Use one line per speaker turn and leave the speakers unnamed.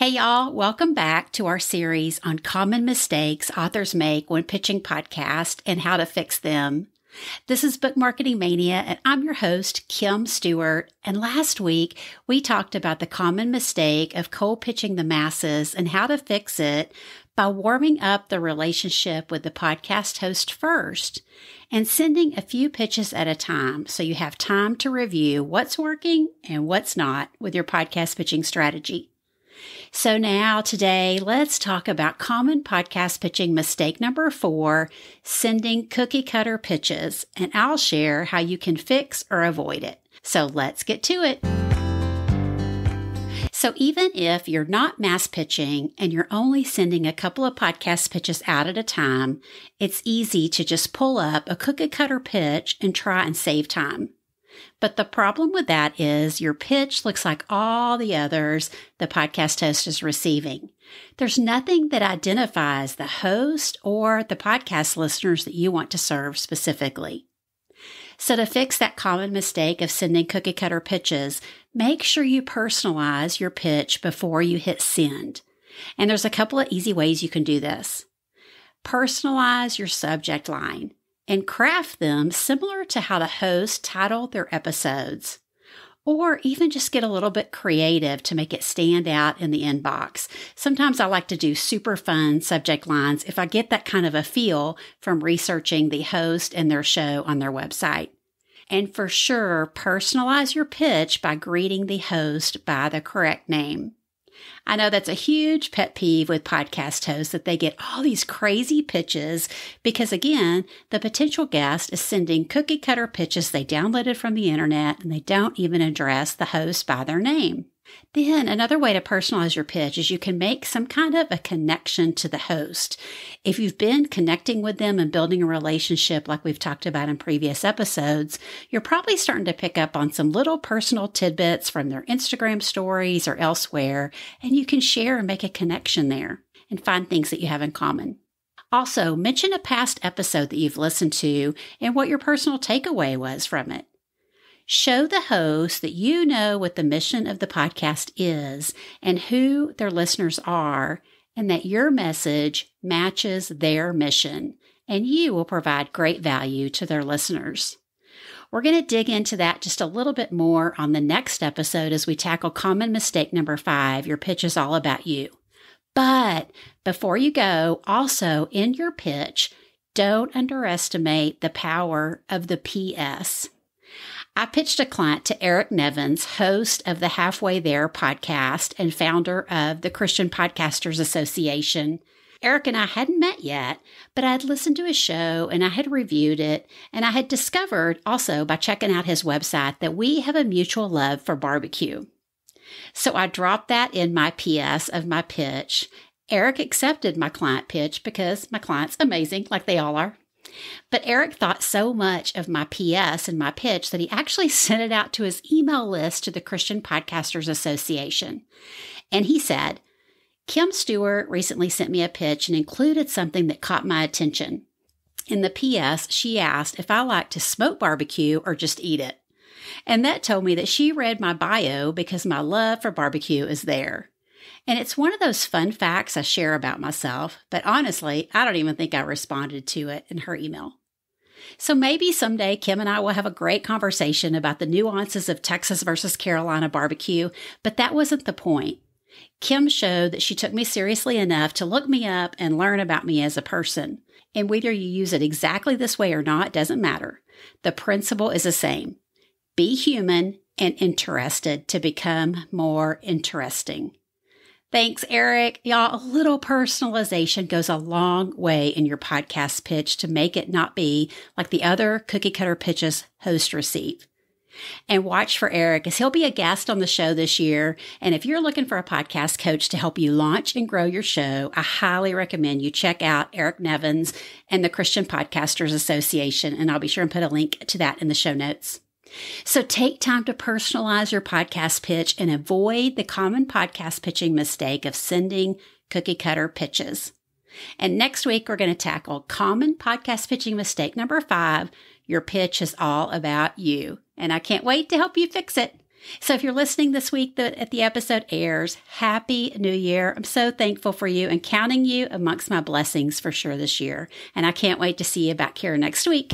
Hey y'all, welcome back to our series on common mistakes authors make when pitching podcasts and how to fix them. This is Book Marketing Mania, and I'm your host, Kim Stewart. And last week, we talked about the common mistake of cold pitching the masses and how to fix it by warming up the relationship with the podcast host first and sending a few pitches at a time so you have time to review what's working and what's not with your podcast pitching strategy. So now today, let's talk about common podcast pitching mistake number 4, sending cookie cutter pitches, and I'll share how you can fix or avoid it. So let's get to it. So even if you're not mass pitching and you're only sending a couple of podcast pitches out at a time, it's easy to just pull up a cookie cutter pitch and try and save time. But the problem with that is your pitch looks like all the others the podcast host is receiving. There's nothing that identifies the host or the podcast listeners that you want to serve specifically. So to fix that common mistake of sending cookie cutter pitches, make sure you personalize your pitch before you hit send. And there's a couple of easy ways you can do this. Personalize your subject line and craft them similar to how the host titled their episodes. Or even just get a little bit creative to make it stand out in the inbox. Sometimes I like to do super fun subject lines if I get that kind of a feel from researching the host and their show on their website. And for sure, personalize your pitch by greeting the host by the correct name. I know that's a huge pet peeve with podcast hosts that they get all these crazy pitches because, again, the potential guest is sending cookie cutter pitches they downloaded from the internet and they don't even address the host by their name. Then another way to personalize your pitch is you can make some kind of a connection to the host. If you've been connecting with them and building a relationship like we've talked about in previous episodes, you're probably starting to pick up on some little personal tidbits from their Instagram stories or elsewhere, and you can share and make a connection there and find things that you have in common. Also, mention a past episode that you've listened to and what your personal takeaway was from it. Show the host that you know what the mission of the podcast is and who their listeners are, and that your message matches their mission, and you will provide great value to their listeners. We're going to dig into that just a little bit more on the next episode as we tackle common mistake number 5, your pitch is all about you. But before you go, also in your pitch, don't underestimate the power of the PS. I pitched a client to Eric Nevins, host of the Halfway There podcast and founder of the Christian Podcasters Association. Eric and I hadn't met yet, but I had listened to his show and I had reviewed it, and I had discovered also by checking out his website that we have a mutual love for barbecue. So I dropped that in my PS of my pitch. Eric accepted my client pitch because my client's amazing, like they all are. But Eric thought so much of my PS and my pitch that he actually sent it out to his email list to the Christian Podcasters Association. And he said, Kim Stewart recently sent me a pitch and included something that caught my attention. In the PS, she asked if I like to smoke barbecue or just eat it. And that told me that she read my bio because my love for barbecue is there. And it's one of those fun facts I share about myself, but honestly, I don't even think I responded to it in her email. So maybe someday Kim and I will have a great conversation about the nuances of Texas versus Carolina barbecue, but that wasn't the point. Kim showed that she took me seriously enough to look me up and learn about me as a person. And whether you use it exactly this way or not doesn't matter. The principle is the same. Be human and interested to become more interesting. Thanks, Eric. Y'all, a little personalization goes a long way in your podcast pitch to make it not be like the other cookie cutter pitches hosts receive. And watch for Eric as he'll be a guest on the show this year. And if you're looking for a podcast coach to help you launch and grow your show, I highly recommend you check out Eric Nevins and the Christian Podcasters Association. And I'll be sure and put a link to that in the show notes. So take time to personalize your podcast pitch and avoid the common podcast pitching mistake of sending cookie cutter pitches. And next week, we're going to tackle common podcast pitching mistake number 5. Your pitch is all about you. And I can't wait to help you fix it. So if you're listening this week that the episode airs, Happy New Year. I'm so thankful for you and counting you amongst my blessings for sure this year. And I can't wait to see you back here next week.